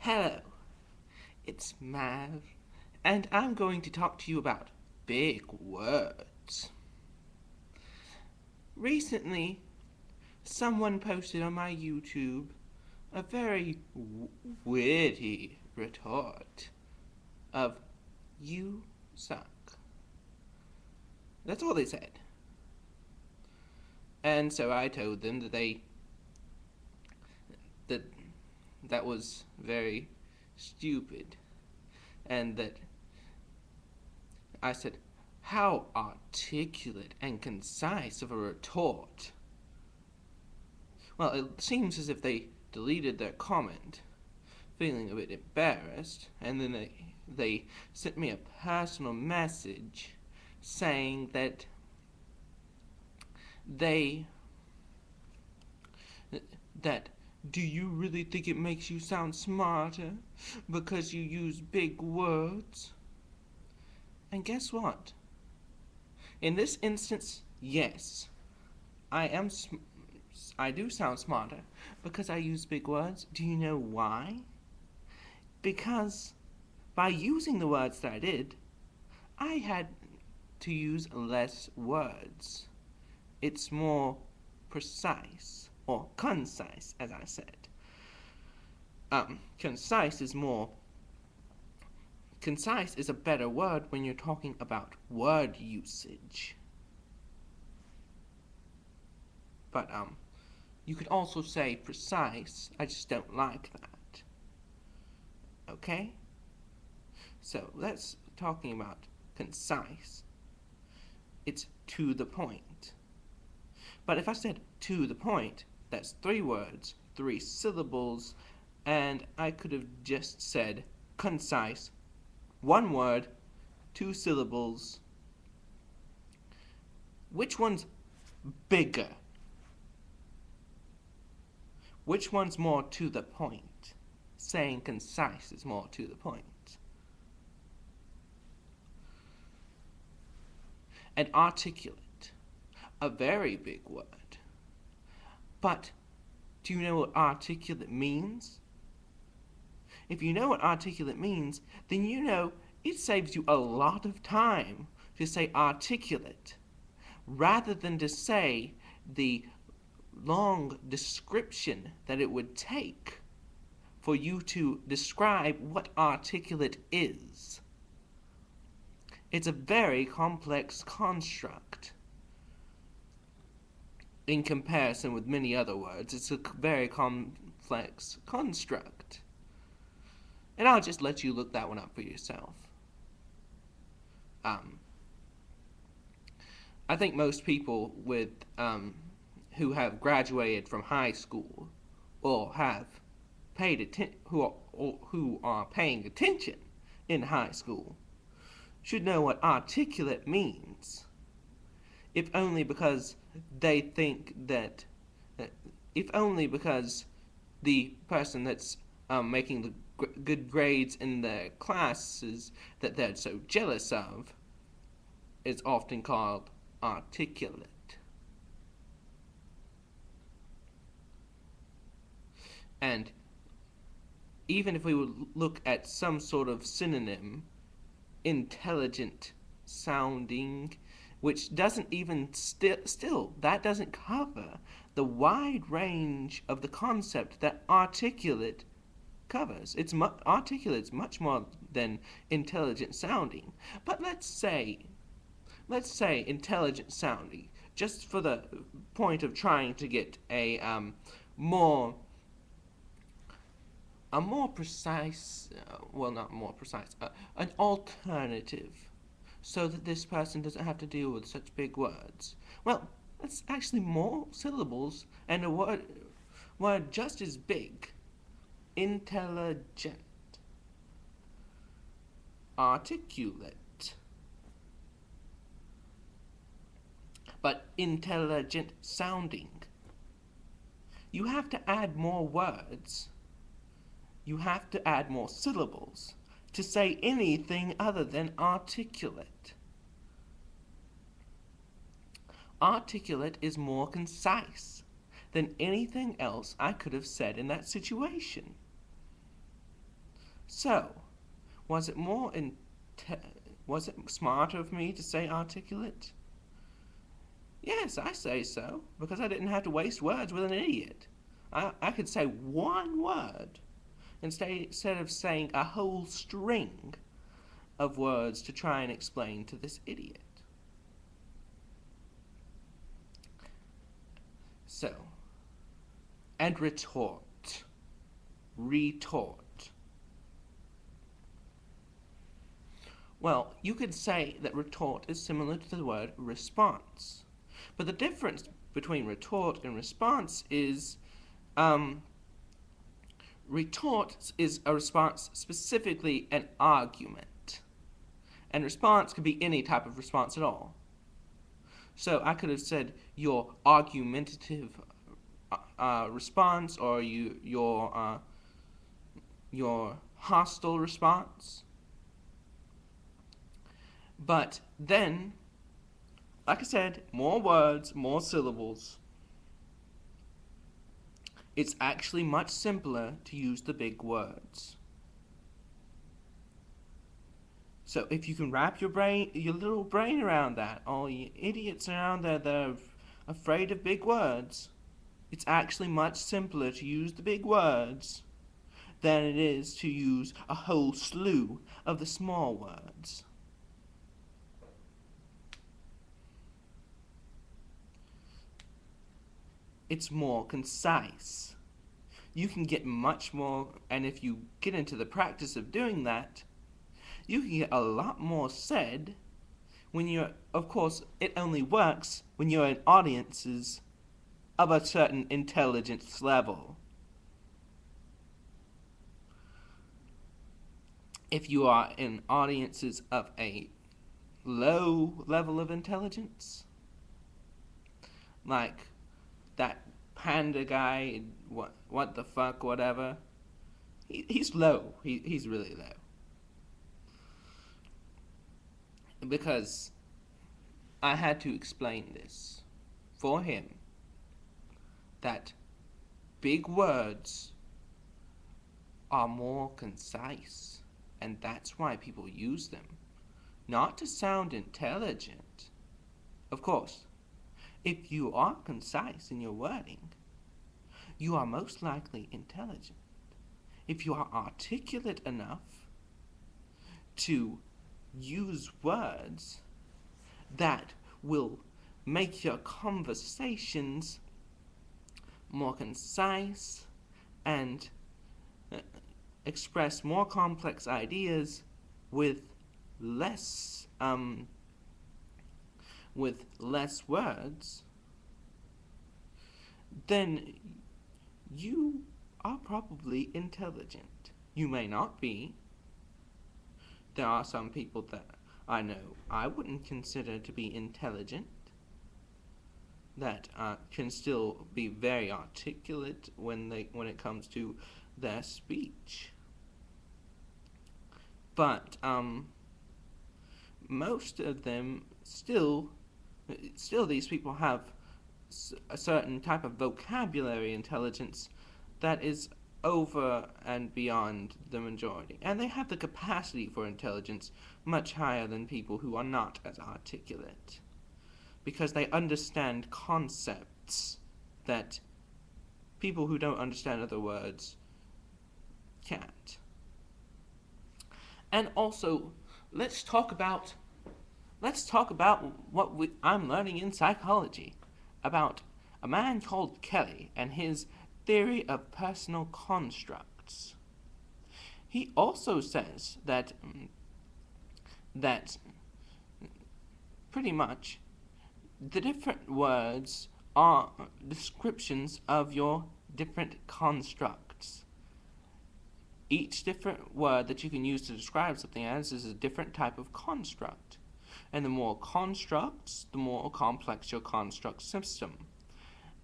Hello, it's Mav, and I'm going to talk to you about big words. Recently, someone posted on my YouTube a very witty retort of "You suck." That's all they said. And so I told them that that was very stupid, and that I said, "How articulate and concise of a retort." Well, it seems as if they deleted their comment, feeling a bit embarrassed, and then they sent me a personal message saying that they that do you really think it makes you sound smarter because you use big words? And guess what? In this instance, yes, I do sound smarter because I use big words. Do you know why? Because by using the words that I did, I had to use less words. It's more precise, or concise, as I said. Concise is more. Concise is a better word when you're talking about word usage. But you could also say precise. I just don't like that. Okay? So let's talking about concise. It's to the point. But if I said to the point, that's 3 words, 3 syllables, and I could have just said concise, 1 word, 2 syllables. Which one's bigger? Which one's more to the point? Saying concise is more to the point. And articulate, a very big word. But do you know what articulate means? If you know what articulate means, then you know it saves you a lot of time to say articulate, rather than to say the long description that it would take for you to describe what articulate is. It's a very complex construct. In comparison with many other words, it's a very complex construct. And I'll just let you look that one up for yourself. I think most people with who have graduated from high school or have paid who are paying attention in high school should know what articulate means, if only because they think that if only because the person that's making the good grades in their classes that they're so jealous of is often called articulate. And even if we would look at some sort of synonym, intelligent sounding, which doesn't even still that doesn't cover the wide range of the concept that articulate covers. Articulate is much more than intelligent sounding. But let's say intelligent sounding, just for the point of trying to get a more precise, well, not more precise, an alternative, so that this person doesn't have to deal with such big words. Well, that's actually more syllables and a word just as big. Intelligent. Articulate. But intelligent sounding. You have to add more words. You have to add more syllables to say anything other than articulate. Articulate is more concise than anything else I could have said in that situation. So, was it was it smarter of me to say articulate? Yes, I say so, because I didn't have to waste words with an idiot. I could say one word instead of saying a whole string of words to try and explain to this idiot. So, and retort. Retort. Well, you could say that retort is similar to the word response. But the difference between retort and response is retort is a response, specifically an argument. And response could be any type of response at all. So I could have said your argumentative response, or your hostile response. But then, like I said, more words, more syllables. It's actually much simpler to use the big words. So if you can wrap your little brain around that, all you idiots around there that are afraid of big words, it's actually much simpler to use the big words than it is to use a whole slew of the small words. It's more concise. You can get much more, and if you get into the practice of doing that, you can get a lot more said when you're, of course, it only works when you're in audiences of a certain intelligence level. If you are in audiences of a low level of intelligence, like that panda guy, what the fuck, whatever, he's low. He's really low. Because I had to explain this for him, that big words are more concise, and that's why people use them. Not to sound intelligent. Of course, if you are concise in your wording, you are most likely intelligent. If you are articulate enough to use words that will make your conversations more concise and express more complex ideas with less words, then you are probably intelligent. You may not be. There are some people that I know I wouldn't consider to be intelligent, that can still be very articulate when it comes to their speech. But most of them still these people have a certain type of vocabulary intelligence that is over and beyond the majority, and they have the capacity for intelligence much higher than people who are not as articulate, because they understand concepts that people who don't understand other words can't. And also, let's talk about what I'm learning in psychology about a man called Kelly and his theory of personal constructs. He also says that pretty much the different words are descriptions of your different constructs. Each different word that you can use to describe something as is a different type of construct. And the more constructs, the more complex your construct system.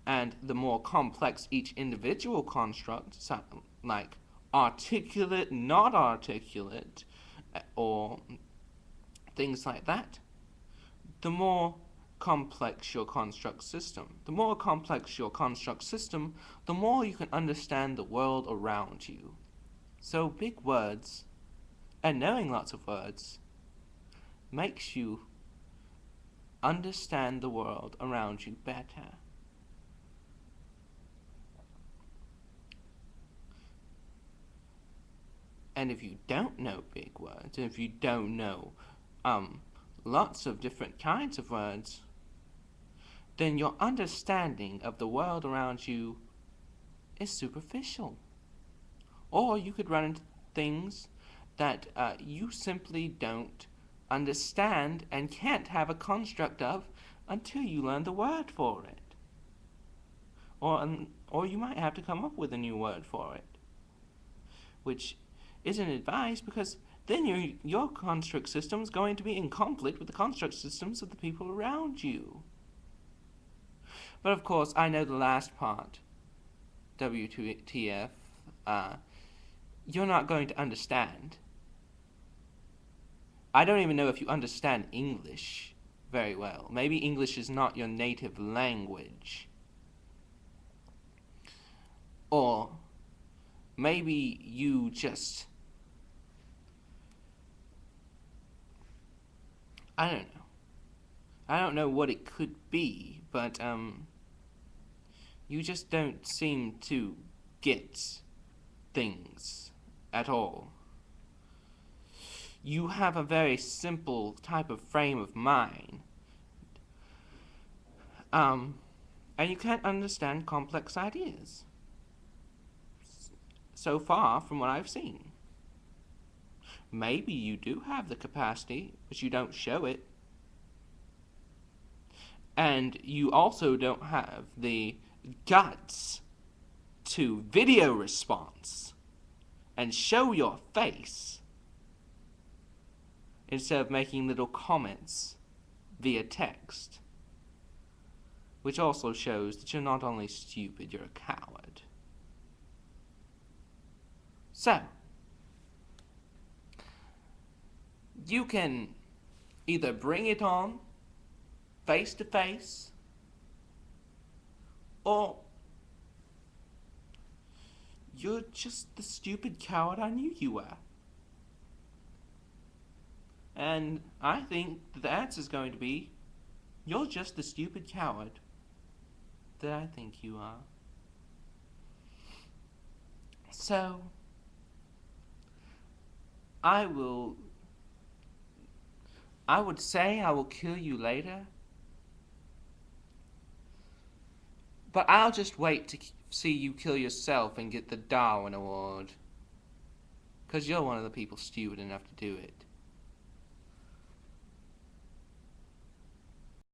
And the more complex each individual construct, like articulate, not articulate, or things like that, the more complex your construct system. The more complex your construct system, the more you can understand the world around you. So big words and knowing lots of words makes you understand the world around you better. And if you don't know big words, and if you don't know lots of different kinds of words, then your understanding of the world around you is superficial. Or you could run into things that you simply don't understand and can't have a construct of until you learn the word for it. Or you might have to come up with a new word for it, which isn't advised because then your construct system is going to be in conflict with the construct systems of the people around you. But of course, I know the last part, WTF, you're not going to understand. I don't even know if you understand English very well. Maybe English is not your native language. Or maybe you just, I don't know. I don't know what it could be, but you just don't seem to get things at all. You have a very simple type of frame of mind, and you can't understand complex ideas. So far from what I've seen. Maybe you do have the capacity, but you don't show it. And you also don't have the guts to video response and show your face instead of making little comments via text, which also shows that you're not only stupid, you're a coward. So, you can either bring it on face to face, or you're just the stupid coward I knew you were. And I think that the answer is going to be, you're just the stupid coward that I think you are. So, I would say I will kill you later, but I'll just wait to see you kill yourself and get the Darwin Award, 'cause you're one of the people stupid enough to do it.